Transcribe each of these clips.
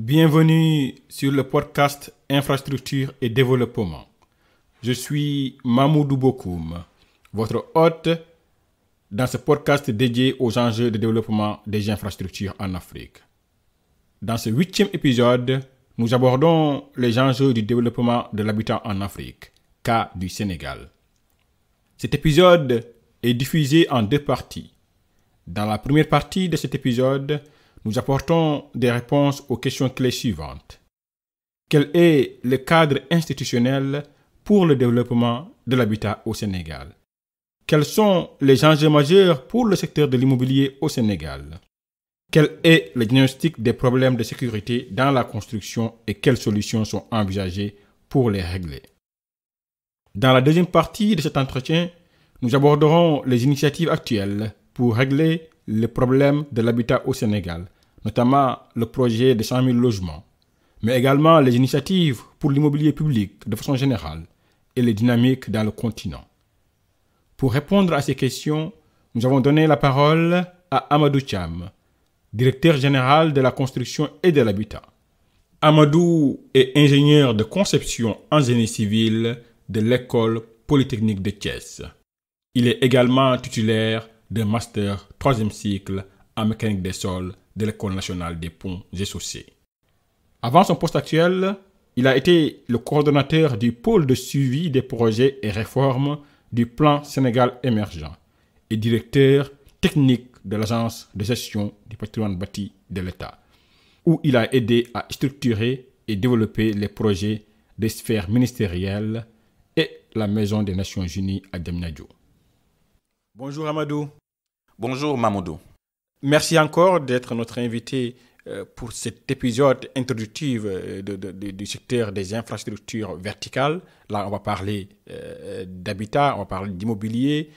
Bienvenue sur le podcast Infrastructure et Développement. Je suis Mamoudou Bokoum, votre hôte dans ce podcast dédié aux enjeux de développement des infrastructures en Afrique. Dans ce 8e épisode, nous abordons les enjeux du développement de l'habitat en Afrique, cas du Sénégal. Cet épisode est diffusé en 2 parties. Dans la première partie de cet épisode, nous apportons des réponses aux questions clés suivantes. Quel est le cadre institutionnel pour le développement de l'habitat au Sénégal? Quels sont les enjeux majeurs pour le secteur de l'immobilier au Sénégal? Quel est le diagnostic des problèmes de sécurité dans la construction et quelles solutions sont envisagées pour les régler? Dans la deuxième partie de cet entretien, nous aborderons les initiatives actuelles pour régler le problème de l'habitat au Sénégal, notamment le projet de 100 000 logements, mais également les initiatives pour l'immobilier public de façon générale et les dynamiques dans le continent. Pour répondre à ces questions, nous avons donné la parole à Amadou Thiam, directeur général de la construction et de l'habitat. Amadou est ingénieur de conception en génie civil de l'école polytechnique de Thiès. Il est également titulaire d'un master 3e cycle en mécanique des sols de l'École nationale des ponts et chaussées. Avant son poste actuel, il a été le coordonnateur du pôle de suivi des projets et réformes du plan Sénégal émergent et directeur technique de l'agence de gestion du patrimoine bâti de l'État, où il a aidé à structurer et développer les projets des sphères ministérielles et la Maison des Nations Unies à Diamniadio. Bonjour Amadou. Bonjour Mamoudou. Merci encore d'être notre invité pour cet épisode introductif du secteur des infrastructures verticales. Là, on va parler d'habitat, on va parler d'immobilier.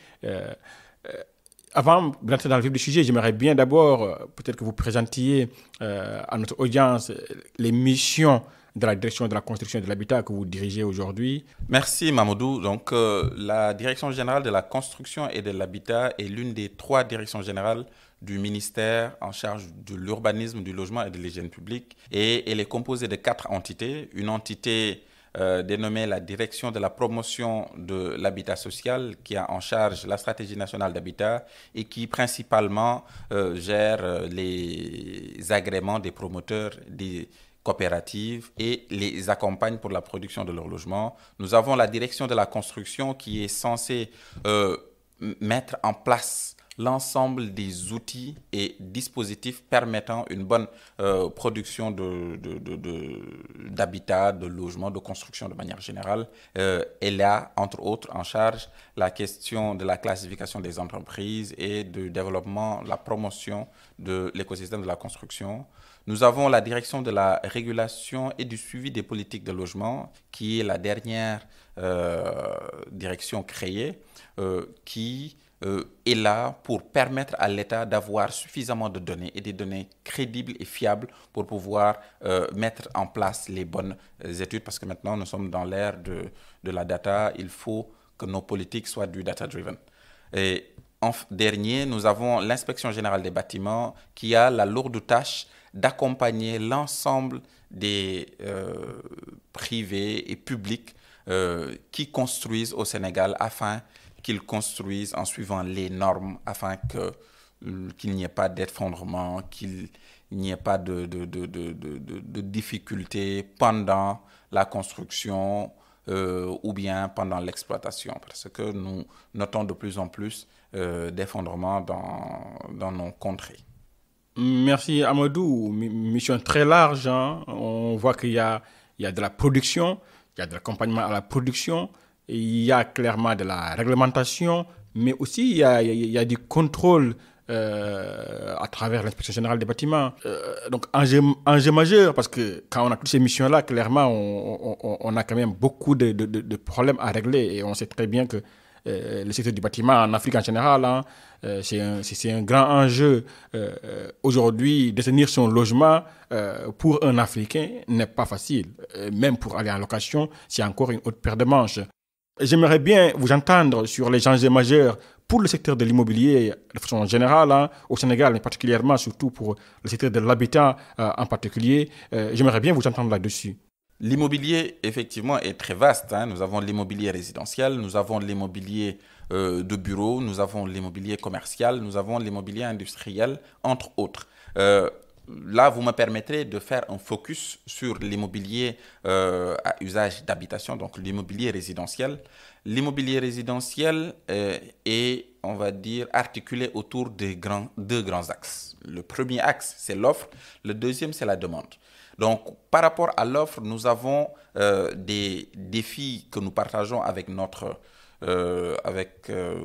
Avant d'entrer dans le vif du sujet, j'aimerais bien d'abord peut-être que vous présentiez à notre audience les missions de la direction de la construction et de l'habitat que vous dirigez aujourd'hui. Merci Mamoudou. Donc, la direction générale de la construction et de l'habitat est l'une des 3 directions générales du ministère en charge de l'urbanisme, du logement et de l'hygiène publique. Et elle est composée de 4 entités. Une entité dénommée la direction de la promotion de l'habitat social qui a en charge la stratégie nationale d'habitat et qui principalement gère les agréments des promoteurs des coopératives et les accompagne pour la production de leur logement. Nous avons la direction de la construction qui est censée mettre en place l'ensemble des outils et dispositifs permettant une bonne production d'habitat, de logement, de construction de manière générale. Elle a, entre autres, en charge la question de la classification des entreprises et du développement, la promotion de l'écosystème de la construction. Nous avons la direction de la régulation et du suivi des politiques de logement, qui est la dernière direction créée, qui est là pour permettre à l'État d'avoir suffisamment de données et des données crédibles et fiables pour pouvoir mettre en place les bonnes études, parce que maintenant nous sommes dans l'ère de la data, il faut que nos politiques soient du data-driven. Et en dernier, nous avons l'inspection générale des bâtiments qui a la lourde tâche d'accompagner l'ensemble des privés et publics qui construisent au Sénégal afin qu'ils construisent en suivant les normes, afin qu'il n'y ait pas d'effondrement, qu'il n'y ait pas de difficultés pendant la construction ou bien pendant l'exploitation, parce que nous notons de plus en plus d'effondrements dans nos contrées. Merci Amadou. Mission très large. Hein. On voit qu'il y a de la production, il y a de l'accompagnement à la production, il y a clairement de la réglementation, mais aussi il y a du contrôle à travers l'inspection générale des bâtiments. Donc enjeu majeur, parce que quand on a toutes ces missions-là, clairement on a quand même beaucoup de problèmes à régler, et on sait très bien que le secteur du bâtiment en Afrique en général, hein, c'est un grand enjeu. Aujourd'hui, détenir son logement pour un Africain n'est pas facile. Même pour aller en location, c'est encore une autre paire de manches. J'aimerais bien vous entendre sur les enjeux majeurs pour le secteur de l'immobilier de façon générale, hein, au Sénégal, mais particulièrement, surtout pour le secteur de l'habitat en particulier. J'aimerais bien vous entendre là-dessus. L'immobilier, effectivement, est très vaste, hein. Nous avons l'immobilier résidentiel, nous avons l'immobilier de bureau, nous avons l'immobilier commercial, nous avons l'immobilier industriel, entre autres. Là, vous me permettrez de faire un focus sur l'immobilier à usage d'habitation, donc l'immobilier résidentiel. L'immobilier résidentiel est, on va dire, articulé autour de deux grands axes. Le premier axe, c'est l'offre. Le deuxième, c'est la demande. Donc, par rapport à l'offre, nous avons des défis que nous partageons avec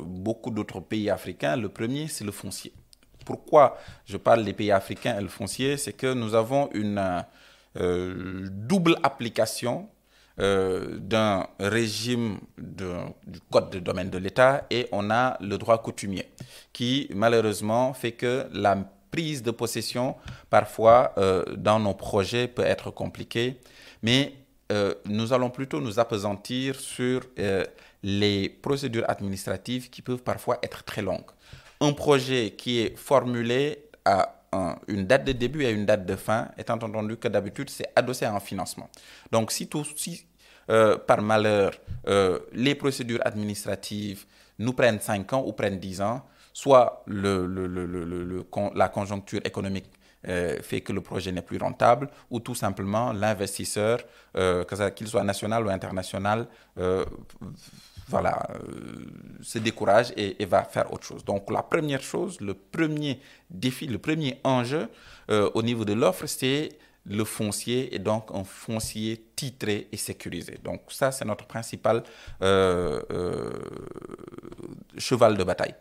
beaucoup d'autres pays africains. Le premier, c'est le foncier. Pourquoi je parle des pays africains et le foncier? C'est que nous avons une double application d'un régime du code de domaine de l'État et on a le droit coutumier qui malheureusement fait que la prise de possession parfois dans nos projets peut être compliquée, mais nous allons plutôt nous appesantir sur les procédures administratives qui peuvent parfois être très longues. Un projet qui est formulé à une date de début et une date de fin, étant entendu que d'habitude, c'est adossé à un financement. Donc, si par malheur, les procédures administratives nous prennent 5 ans ou prennent 10 ans, soit la conjoncture économique fait que le projet n'est plus rentable, ou tout simplement l'investisseur, qu'il soit national ou international, se décourage et va faire autre chose. Donc la première chose, le premier défi, le premier enjeu au niveau de l'offre, c'est le foncier et donc un foncier titré et sécurisé. Donc ça, c'est notre principal cheval de bataille.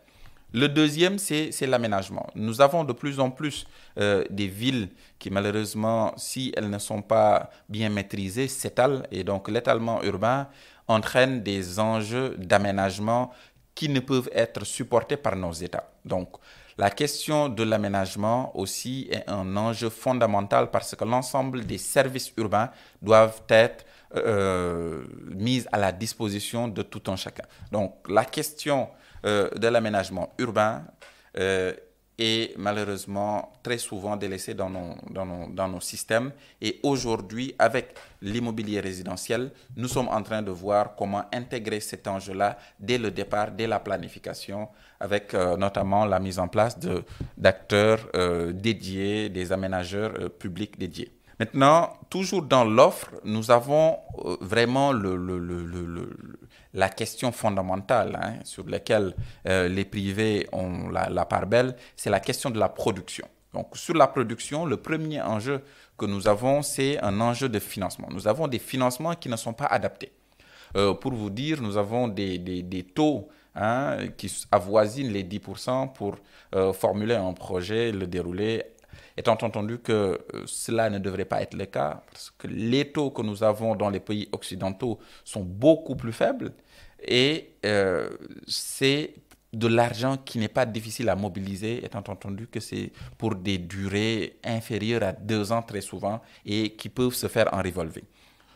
Le deuxième, c'est l'aménagement. Nous avons de plus en plus des villes qui, malheureusement, si elles ne sont pas bien maîtrisées, s'étalent. Et donc, l'étalement urbain entraîne des enjeux d'aménagement qui ne peuvent être supportés par nos États. Donc, la question de l'aménagement aussi est un enjeu fondamental parce que l'ensemble des services urbains doivent être mis à la disposition de tout un chacun. Donc, la question de l'aménagement urbain est malheureusement très souvent délaissée dans nos systèmes. Et aujourd'hui, avec l'immobilier résidentiel, nous sommes en train de voir comment intégrer cet enjeu-là dès le départ, dès la planification, avec notamment la mise en place d'acteurs dédiés, des aménageurs publics dédiés. Maintenant, toujours dans l'offre, nous avons vraiment la question fondamentale sur laquelle les privés ont la part belle, c'est la question de la production. Donc, sur la production, le premier enjeu que nous avons, c'est un enjeu de financement. Nous avons des financements qui ne sont pas adaptés. Pour vous dire, nous avons des taux qui avoisinent les 10% pour formuler un projet, le dérouler, étant entendu que cela ne devrait pas être le cas, parce que les taux que nous avons dans les pays occidentaux sont beaucoup plus faibles et c'est de l'argent qui n'est pas difficile à mobiliser, étant entendu que c'est pour des durées inférieures à 2 ans très souvent et qui peuvent se faire en revolving.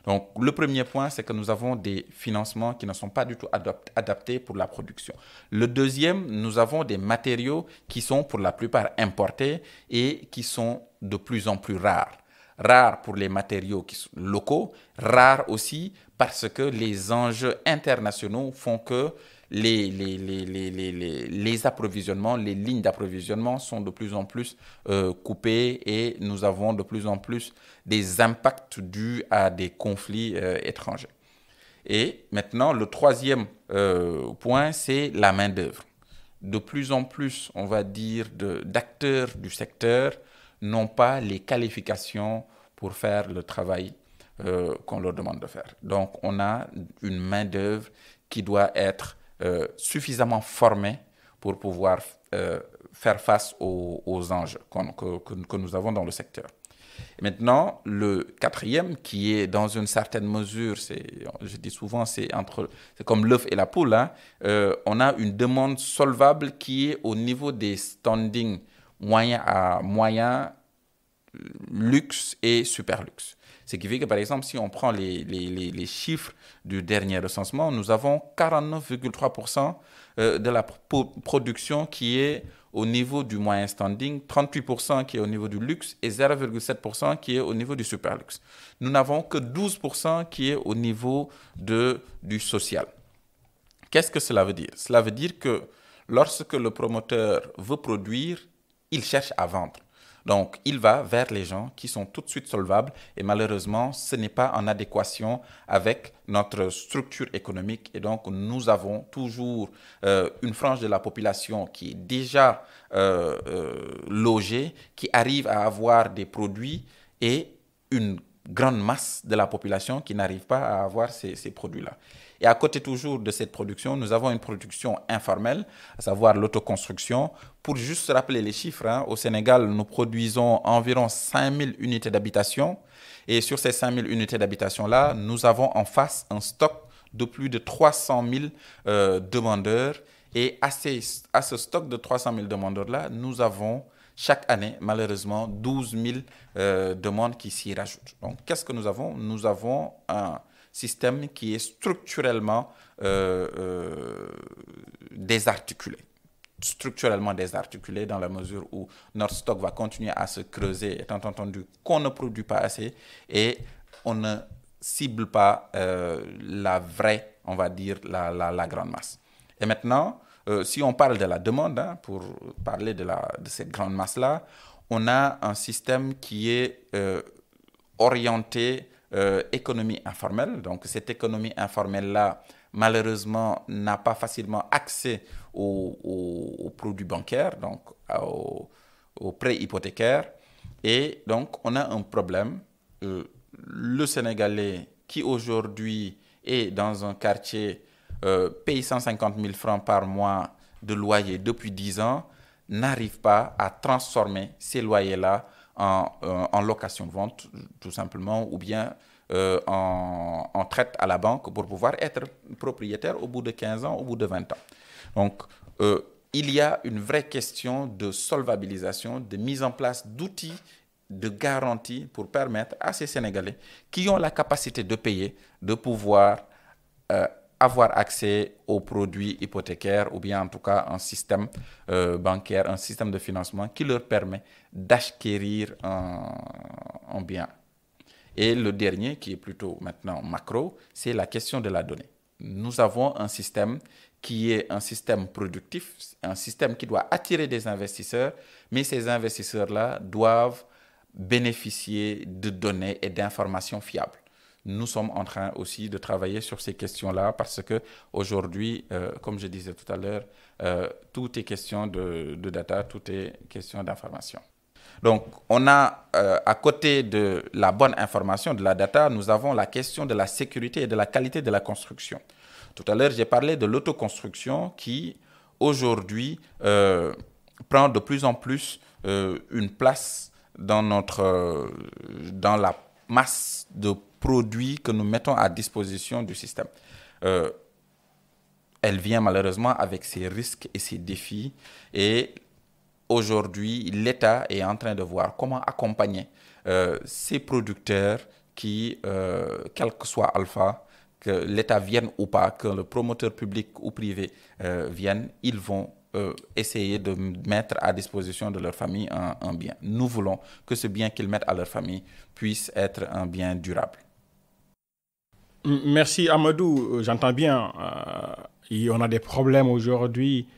Donc, le premier point, c'est que nous avons des financements qui ne sont pas du tout adaptés pour la production. Le deuxième, nous avons des matériaux qui sont pour la plupart importés et qui sont de plus en plus rares. Rares pour les matériaux qui sont locaux, rares aussi parce que les enjeux internationaux font que les approvisionnements, les lignes d'approvisionnement sont de plus en plus coupées et nous avons de plus en plus des impacts dus à des conflits étrangers. Et maintenant, le troisième point, c'est la main-d'œuvre. De plus en plus, on va dire, d'acteurs du secteur n'ont pas les qualifications pour faire le travail qu'on leur demande de faire. Donc, on a une main-d'œuvre qui doit être suffisamment formés pour pouvoir faire face aux enjeux que nous avons dans le secteur. Et maintenant, le quatrième, qui est dans une certaine mesure, je dis souvent, c'est comme l'œuf et la poule, on a une demande solvable qui est au niveau des standings moyens à moyens luxe et super luxe. Ce qui fait que, par exemple, si on prend les chiffres du dernier recensement, nous avons 49,3% de la production qui est au niveau du moyen standing, 38% qui est au niveau du luxe et 0,7% qui est au niveau du super luxe. Nous n'avons que 12% qui est au niveau du social. Qu'est-ce que cela veut dire? Cela veut dire que lorsque le promoteur veut produire, il cherche à vendre. Donc, il va vers les gens qui sont tout de suite solvables et malheureusement, ce n'est pas en adéquation avec notre structure économique. Et donc, nous avons toujours une frange de la population qui est déjà logée, qui arrive à avoir des produits et une grande masse de la population qui n'arrive pas à avoir ces produits-là. Et à côté toujours de cette production, nous avons une production informelle, à savoir l'autoconstruction. Pour juste rappeler les chiffres, au Sénégal, nous produisons environ 5000 unités d'habitation. Et sur ces 5000 unités d'habitation-là, nous avons en face un stock de plus de 300 000 demandeurs. Et à ce stock de 300 000 demandeurs-là, nous avons chaque année, malheureusement, 12 000 demandes qui s'y rajoutent. Donc, qu'est-ce que nous avons? Nous avons un système qui est structurellement désarticulé. Structurellement désarticulé dans la mesure où notre stock va continuer à se creuser, étant entendu qu'on ne produit pas assez et on ne cible pas la vraie, on va dire, la grande masse. Et maintenant, si on parle de la demande, pour parler de cette grande masse-là, on a un système qui est orienté économie informelle. Donc, cette économie informelle-là, malheureusement, n'a pas facilement accès aux produits bancaires, donc aux prêts hypothécaires. Et donc, on a un problème. Le Sénégalais qui aujourd'hui est dans un quartier, paye 150 000 francs par mois de loyer depuis 10 ans, n'arrive pas à transformer ces loyers-là en location-vente, tout simplement, ou bien en traite à la banque pour pouvoir être propriétaire au bout de 15 ans, au bout de 20 ans. Donc, il y a une vraie question de solvabilisation, de mise en place d'outils de garantie pour permettre à ces Sénégalais qui ont la capacité de payer, de pouvoir avoir accès aux produits hypothécaires ou bien en tout cas un système bancaire, un système de financement qui leur permet d'acquérir un bien. Et le dernier, qui est plutôt maintenant macro, c'est la question de la donnée. Nous avons un système qui est un système productif, un système qui doit attirer des investisseurs, mais ces investisseurs-là doivent bénéficier de données et d'informations fiables. Nous sommes en train aussi de travailler sur ces questions-là parce qu'aujourd'hui, comme je disais tout à l'heure, tout est question de data, tout est question d'information. Donc, on a, à côté de la bonne information, de la data, nous avons la question de la sécurité et de la qualité de la construction. Tout à l'heure, j'ai parlé de l'autoconstruction qui, aujourd'hui, prend de plus en plus une place dans la masse de produits que nous mettons à disposition du système. Elle vient malheureusement avec ses risques et ses défis. Et aujourd'hui, l'État est en train de voir comment accompagner ces producteurs qui, quel que soit Alpha, que l'État vienne ou pas, que le promoteur public ou privé vienne, ils vont essayer de mettre à disposition de leur famille un bien. Nous voulons que ce bien qu'ils mettent à leur famille puisse être un bien durable. Merci Amadou, j'entends bien. On a des problèmes aujourd'hui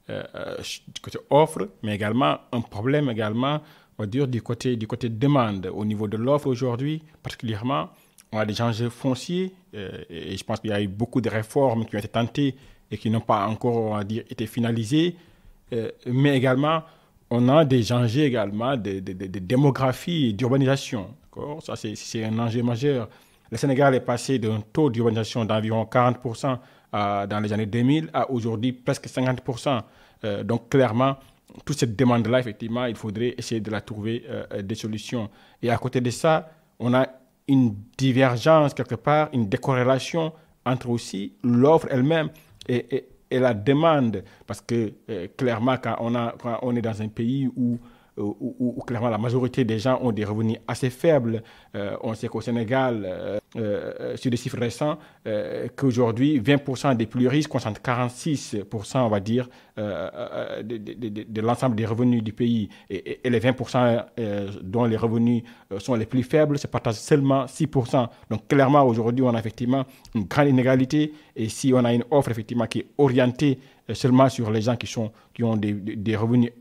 du côté offre, mais également un problème également, on va dire, du côté demande. Au niveau de l'offre aujourd'hui, particulièrement, on a des enjeux fonciers et je pense qu'il y a eu beaucoup de réformes qui ont été tentées et qui n'ont pas encore, on va dire, été finalisées. Mais également, on a des enjeux également de démographie et d'urbanisation. D'accord? Ça, c'est un enjeu majeur. Le Sénégal est passé d'un taux d'urbanisation d'environ 40% dans les années 2000 à aujourd'hui presque 50%. Donc clairement, toute cette demande-là, effectivement, il faudrait essayer de la trouver des solutions. Et à côté de ça, on a une divergence quelque part, une décorrélation entre aussi l'offre elle-même et la demande. Parce que clairement, quand on est dans un pays où où clairement la majorité des gens ont des revenus assez faibles. On sait qu'au Sénégal, sur des chiffres récents, qu'aujourd'hui, 20% des plus riches concentrent 46%, on va dire, de l'ensemble des revenus du pays. Et les 20% dont les revenus sont les plus faibles se partagent seulement 6%. Donc clairement, aujourd'hui, on a effectivement une grande inégalité. Et si on a une offre effectivement qui est orientée seulement sur les gens qui ont des revenus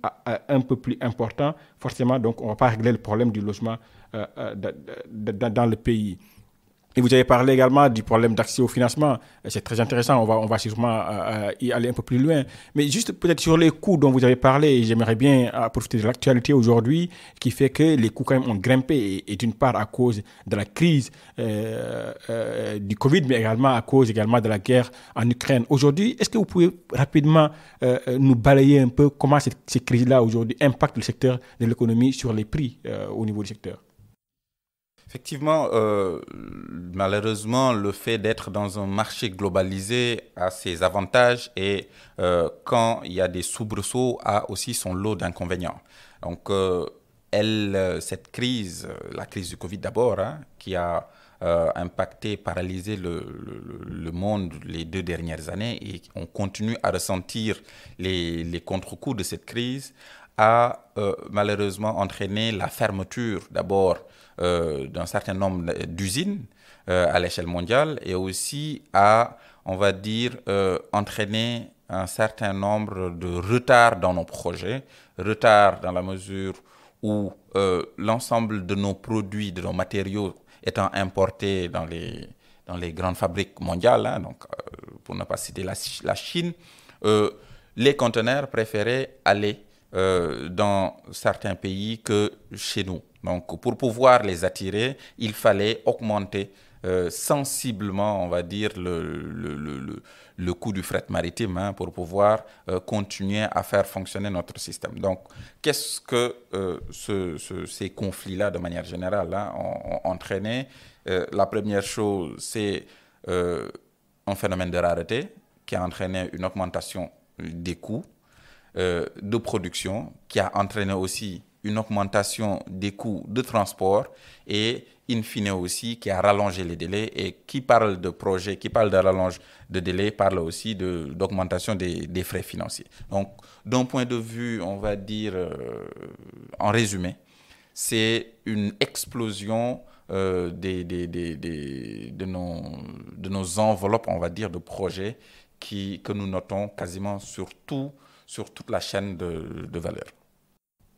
un peu plus importants, forcément, donc on ne va pas régler le problème du logement dans le pays. Et vous avez parlé également du problème d'accès au financement. C'est très intéressant, on va sûrement y aller un peu plus loin. Mais juste peut-être sur les coûts dont vous avez parlé, j'aimerais bien profiter de l'actualité aujourd'hui qui fait que les coûts quand même ont grimpé et d'une part à cause de la crise du Covid, mais également à cause également de la guerre en Ukraine. Aujourd'hui, est-ce que vous pouvez rapidement nous balayer un peu comment ces crises-là aujourd'hui impactent le secteur de l'économie sur les prix au niveau du secteur? Effectivement, malheureusement, le fait d'être dans un marché globalisé a ses avantages et quand il y a des soubresauts, a aussi son lot d'inconvénients. Donc, cette crise, la crise du Covid d'abord, hein, qui a impacté, paralysé le monde les 2 dernières années et on continue à ressentir les contre-coups de cette crise, a malheureusement entraîné la fermeture d'abord d'un certain nombre d'usines à l'échelle mondiale et aussi a, on va dire, entraîné un certain nombre de retards dans nos projets, retards dans la mesure où l'ensemble de nos produits, de nos matériaux étant importés dans les grandes fabriques mondiales, hein, donc, pour ne pas citer la Chine, les conteneurs préféraient aller dans certains pays que chez nous. Donc, pour pouvoir les attirer, il fallait augmenter sensiblement, on va dire, le coût du fret maritime hein, pour pouvoir continuer à faire fonctionner notre système. Donc, qu'est-ce que ces conflits-là, de manière générale, hein, ont entraîné? La première chose, c'est un phénomène de rareté qui a entraîné une augmentation des coûts de production, qui a entraîné aussi une augmentation des coûts de transport et, in fine aussi, qui a rallongé les délais. Et qui parle de projet, qui parle de rallonge de délai, parle aussi d'augmentation des frais financiers. Donc, d'un point de vue, on va dire, en résumé, c'est une explosion de nos enveloppes, on va dire, de projets que nous notons quasiment sur toute la chaîne de valeur.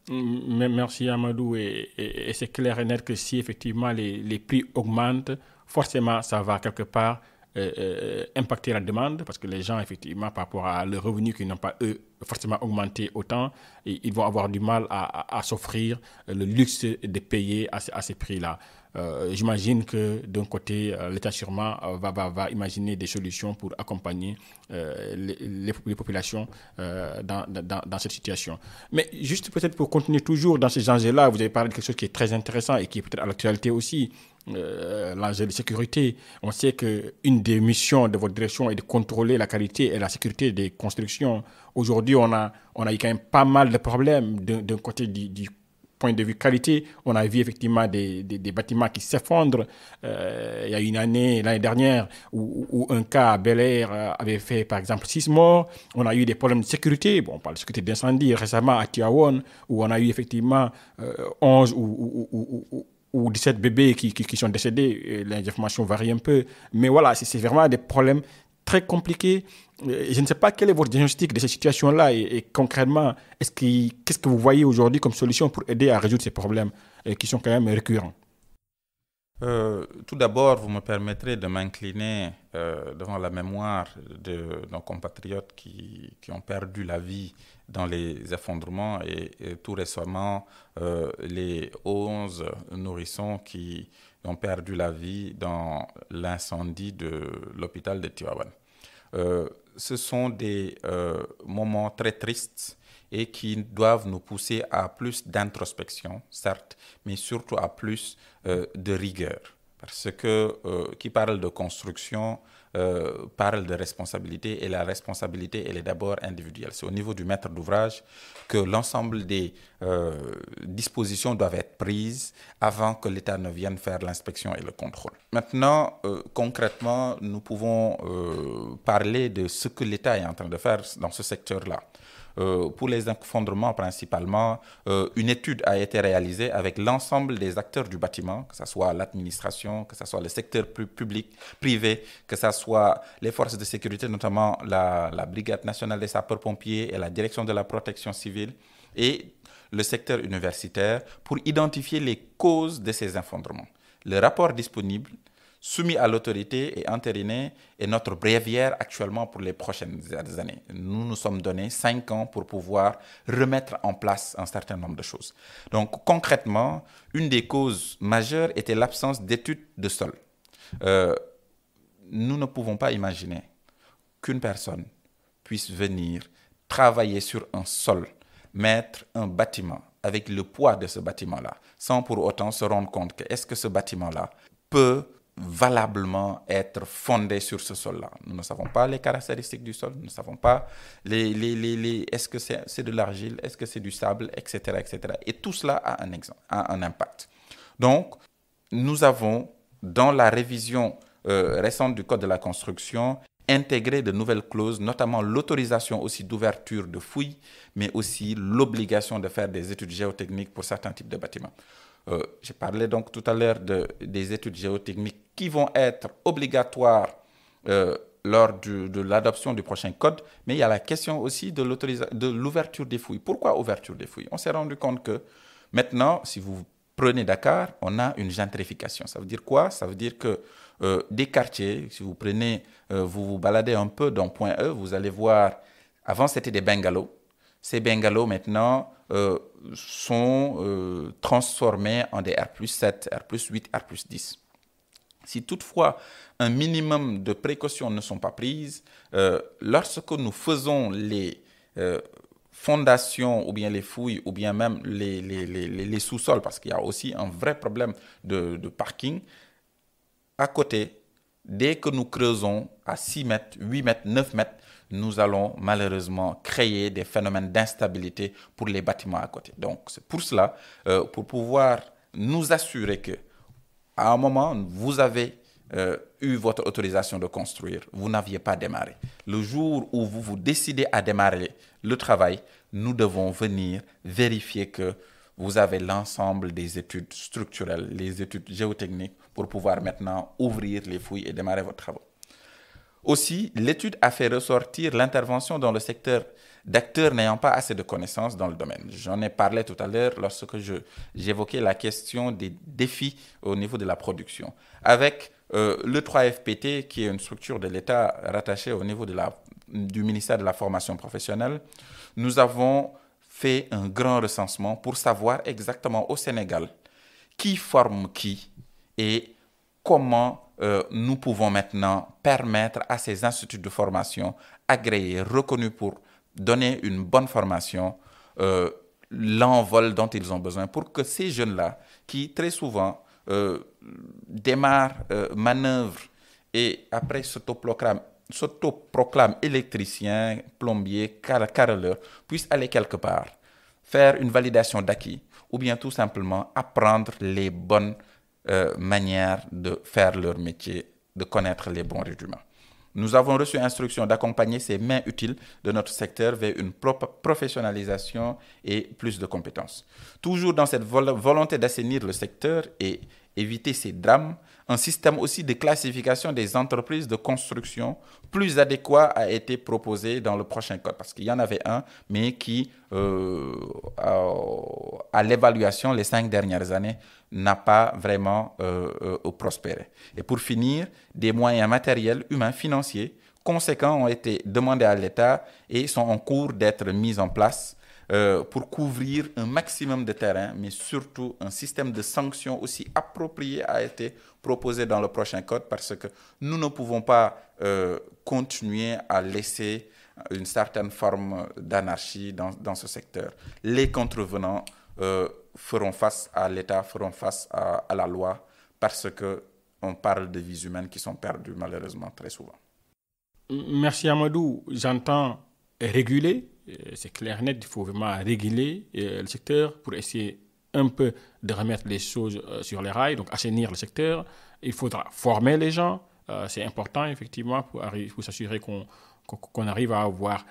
Merci Amadou. Et c'est clair et net que si effectivement les prix augmentent, forcément ça va quelque part impacter la demande parce que les gens, effectivement, par rapport à leurs revenus qui n'ont pas, eux, forcément augmenté autant, ils vont avoir du mal à s'offrir le luxe de payer à ces prix-là. J'imagine que d'un côté, l'État sûrement va imaginer des solutions pour accompagner les populations dans cette situation. Mais juste peut-être pour continuer toujours dans ces enjeux-là, vous avez parlé de quelque chose qui est très intéressant et qui est peut-être à l'actualité aussi, l'enjeu de sécurité. On sait qu'une des missions de votre direction est de contrôler la qualité et la sécurité des constructions. Aujourd'hui, on a eu quand même pas mal de problèmes d'un côté du point de vue qualité. On a vu effectivement des bâtiments qui s'effondrent. Il y a une année, l'année dernière, où un cas à Bel-Air avait fait par exemple 6 morts. On a eu des problèmes de sécurité. Bon, on parle de sécurité d'incendie récemment à Tivaouane, où on a eu effectivement 11 ou 17 bébés qui sont décédés. Les informations varient un peu. Mais voilà, c'est vraiment des problèmes très compliqués. Je ne sais pas quel est votre diagnostic de ces situations-là et concrètement, qu'est-ce que vous voyez aujourd'hui comme solution pour aider à résoudre ces problèmes qui sont quand même récurrents? Tout d'abord, vous me permettrez de m'incliner devant la mémoire de nos compatriotes qui ont perdu la vie dans les effondrements et tout récemment les 11 nourrissons qui ont perdu la vie dans l'incendie de l'hôpital de Tivaouane. Ce sont des moments très tristes et qui doivent nous pousser à plus d'introspection, certes, mais surtout à plus de rigueur. Parce que qui parle de construction parle de responsabilité, et la responsabilité, elle est d'abord individuelle. C'est au niveau du maître d'ouvrage que l'ensemble des dispositions doivent être prises avant que l'État ne vienne faire l'inspection et le contrôle. Maintenant, concrètement, nous pouvons parler de ce que l'État est en train de faire dans ce secteur-là. Pour les effondrements principalement, une étude a été réalisée avec l'ensemble des acteurs du bâtiment, que ce soit l'administration, que ce soit le secteur public, privé, que ce soit les forces de sécurité, notamment la Brigade nationale des sapeurs-pompiers et la direction de la protection civile, et le secteur universitaire, pour identifier les causes de ces effondrements. Le rapport disponible, soumis à l'autorité et entériné, est notre bréviaire actuellement pour les prochaines années. Nous nous sommes donné 5 ans pour pouvoir remettre en place un certain nombre de choses. Donc concrètement, une des causes majeures était l'absence d'études de sol. Nous ne pouvons pas imaginer qu'une personne puisse venir travailler sur un sol, mettre un bâtiment avec le poids de ce bâtiment-là, sans pour autant se rendre compte que est-ce que ce bâtiment-là peut valablement être fondé sur ce sol-là. Nous ne savons pas les caractéristiques du sol, nous ne savons pas est-ce que c'est de l'argile, est-ce que c'est du sable, etc., etc. Et tout cela a un impact. Donc, nous avons, dans la révision récente du Code de la construction, intégré de nouvelles clauses, notamment l'autorisation aussi d'ouverture de fouilles, mais aussi l'obligation de faire des études géotechniques pour certains types de bâtiments. J'ai parlé donc tout à l'heure des études géotechniques qui vont être obligatoires lors de l'adoption du prochain code, mais il y a la question aussi de l'ouverture des fouilles. Pourquoi ouverture des fouilles? On s'est rendu compte que maintenant, si vous prenez Dakar, on a une gentrification. Ça veut dire quoi? Ça veut dire que des quartiers, si vous prenez, vous vous baladez un peu dans Point E, vous allez voir, avant c'était des bungalows. Ces bungalows maintenant sont transformés en des R+7, R+8, R+10. Si toutefois un minimum de précautions ne sont pas prises, lorsque nous faisons les fondations ou bien les fouilles ou bien même les sous-sols, parce qu'il y a aussi un vrai problème de parking, à côté, dès que nous creusons à 6 mètres, 8 mètres, 9 mètres, nous allons malheureusement créer des phénomènes d'instabilité pour les bâtiments à côté. Donc, c'est pour cela, pour pouvoir nous assurer que, à un moment, vous avez eu votre autorisation de construire, vous n'aviez pas démarré. Le jour où vous vous décidez à démarrer le travail, nous devons venir vérifier que vous avez l'ensemble des études structurelles, les études géotechniques pour pouvoir maintenant ouvrir les fouilles et démarrer vos travaux. Aussi, l'étude a fait ressortir l'intervention dans le secteur d'acteurs n'ayant pas assez de connaissances dans le domaine. J'en ai parlé tout à l'heure lorsque j'évoquais la question des défis au niveau de la production. Avec le 3FPT, qui est une structure de l'État rattachée au niveau du ministère de la formation professionnelle, nous avons fait un grand recensement pour savoir exactement au Sénégal qui forme qui et comment nous pouvons maintenant permettre à ces instituts de formation agréés, reconnus pour donner une bonne formation, l'envol dont ils ont besoin pour que ces jeunes-là, qui très souvent démarrent, manœuvrent et après s'autoproclament électriciens, plombiers, carreleurs, puissent aller quelque part, faire une validation d'acquis ou bien tout simplement apprendre les bonnes manière de faire leur métier, de connaître les bons rudiments. Nous avons reçu instruction d'accompagner ces mains utiles de notre secteur vers une professionnalisation et plus de compétences. Toujours dans cette volonté d'assainir le secteur et éviter ces drames, un système aussi de classification des entreprises de construction plus adéquat a été proposé dans le prochain code, parce qu'il y en avait un, mais qui, à l'évaluation, les 5 dernières années, n'a pas vraiment prospéré. Et pour finir, des moyens matériels, humains, financiers conséquents ont été demandés à l'État et sont en cours d'être mis en place pour couvrir un maximum de terrain, mais surtout un système de sanctions aussi approprié a été proposé dans le prochain code, parce que nous ne pouvons pas continuer à laisser une certaine forme d'anarchie dans ce secteur. Les contrevenants feront face à l'État, feront face à la loi, parce que on parle de vies humaines qui sont perdues malheureusement très souvent. Merci Amadou. J'entends réguler, c'est clair net, il faut vraiment réguler le secteur pour essayer un peu de remettre les choses sur les rails, donc assainir le secteur. Il faudra former les gens, c'est important effectivement pour s'assurer qu'on arrive à avoir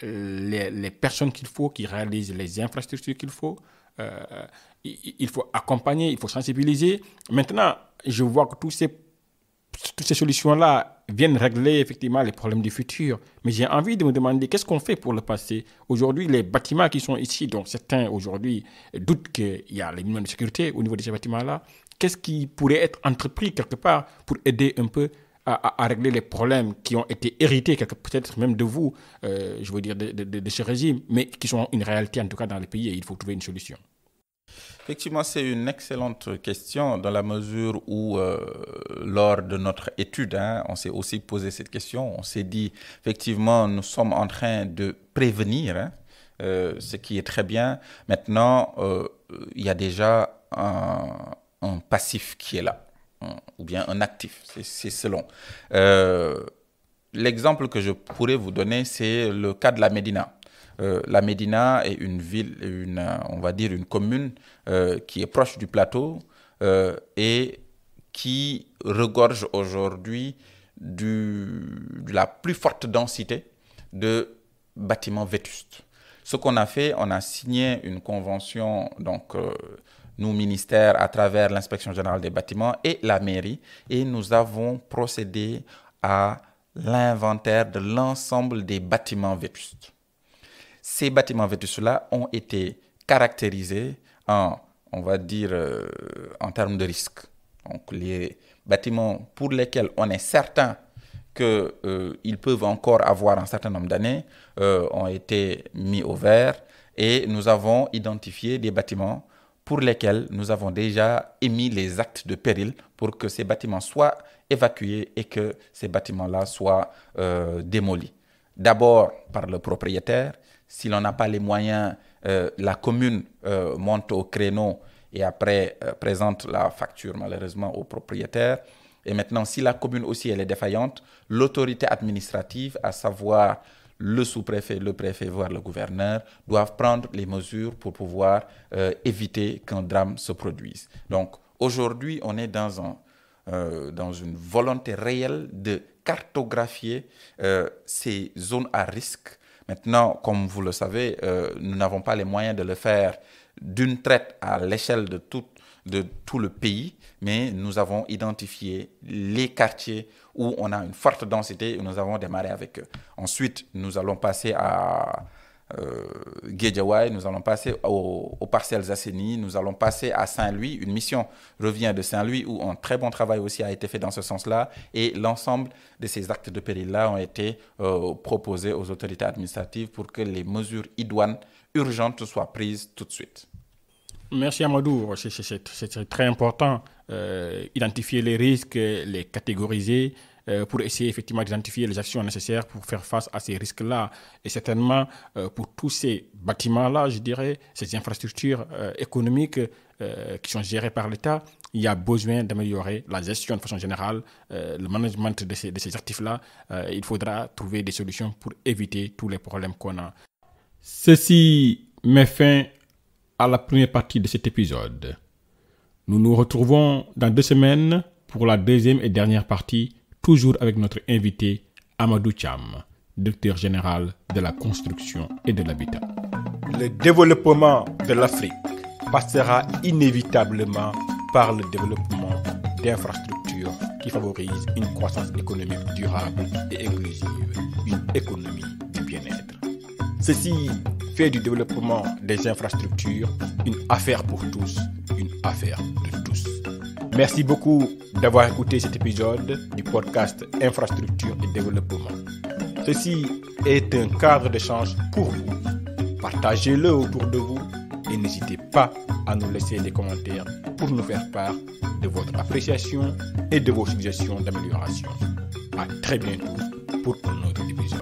les personnes qu'il faut, qui réalisent les infrastructures qu'il faut. Il faut accompagner, il faut sensibiliser. Maintenant, je vois que toutes ces solutions-là viennent régler effectivement les problèmes du futur. Mais j'ai envie de me demander qu'est-ce qu'on fait pour le passé. Aujourd'hui, les bâtiments qui sont ici, donc certains aujourd'hui doutent qu'il y a les minimums de sécurité au niveau de ces bâtiments-là. Qu'est-ce qui pourrait être entrepris quelque part pour aider un peu à régler les problèmes qui ont été hérités, peut-être même de vous, je veux dire de ce régime, mais qui sont une réalité en tout cas dans le pays et il faut trouver une solution. Effectivement, c'est une excellente question dans la mesure où, lors de notre étude, on s'est aussi posé cette question. On s'est dit, effectivement, nous sommes en train de prévenir, ce qui est très bien. Maintenant, il y a déjà un passif qui est là, ou bien un actif, c'est selon. L'exemple que je pourrais vous donner, c'est le cas de la Médina. La Médina est une ville, on va dire une commune qui est proche du plateau et qui regorge aujourd'hui de la plus forte densité de bâtiments vétustes. Ce qu'on a fait, on a signé une convention, donc nous, ministère, à travers l'inspection générale des bâtiments et la mairie, et nous avons procédé à l'inventaire de l'ensemble des bâtiments vétustes. Ces bâtiments vétustes-là ont été caractérisés on va dire, en termes de risque. Donc, les bâtiments pour lesquels on est certain qu'ils peuvent encore avoir un certain nombre d'années ont été mis au vert et nous avons identifié des bâtiments pour lesquels nous avons déjà émis les actes de péril pour que ces bâtiments soient évacués et que ces bâtiments-là soient démolis. D'abord par le propriétaire. Si l'on n'a pas les moyens, la commune monte au créneau et après présente la facture malheureusement au propriétaire. Et maintenant, si la commune aussi elle est défaillante, l'autorité administrative, à savoir le sous-préfet, le préfet, voire le gouverneur, doivent prendre les mesures pour pouvoir éviter qu'un drame se produise. Donc aujourd'hui, on est dans une volonté réelle de cartographier ces zones à risque. Maintenant, comme vous le savez, nous n'avons pas les moyens de le faire d'une traite à l'échelle de tout le pays, mais nous avons identifié les quartiers où on a une forte densité et nous avons démarré avec eux. Ensuite, nous allons passer à Guédiawaye, nous allons passer aux parcelles Zasseni, nous allons passer à Saint-Louis. Une mission revient de Saint-Louis où un très bon travail aussi a été fait dans ce sens-là et l'ensemble de ces actes de péril-là ont été proposés aux autorités administratives pour que les mesures idoines urgentes soient prises tout de suite. Merci Amadou, c'est très important, identifier les risques, les catégoriser, pour essayer effectivement d'identifier les actions nécessaires pour faire face à ces risques-là. Et certainement, pour tous ces bâtiments-là, je dirais, ces infrastructures économiques qui sont gérées par l'État, il y a besoin d'améliorer la gestion de façon générale, le management de ces actifs-là. Il faudra trouver des solutions pour éviter tous les problèmes qu'on a. Ceci met fin à la première partie de cet épisode. Nous nous retrouvons dans 2 semaines pour la deuxième et dernière partie, toujours avec notre invité Amadou Thiam, directeur général de la construction et de l'habitat. Le développement de l'Afrique passera inévitablement par le développement d'infrastructures qui favorisent une croissance économique durable et inclusive, une économie du bien-être. Ceci fait du développement des infrastructures une affaire pour tous, une affaire de tous. Merci beaucoup d'avoir écouté cet épisode du podcast Infrastructure et Développement. Ceci est un cadre d'échange pour vous. Partagez-le autour de vous et n'hésitez pas à nous laisser des commentaires pour nous faire part de votre appréciation et de vos suggestions d'amélioration. À très bientôt pour un autre épisode.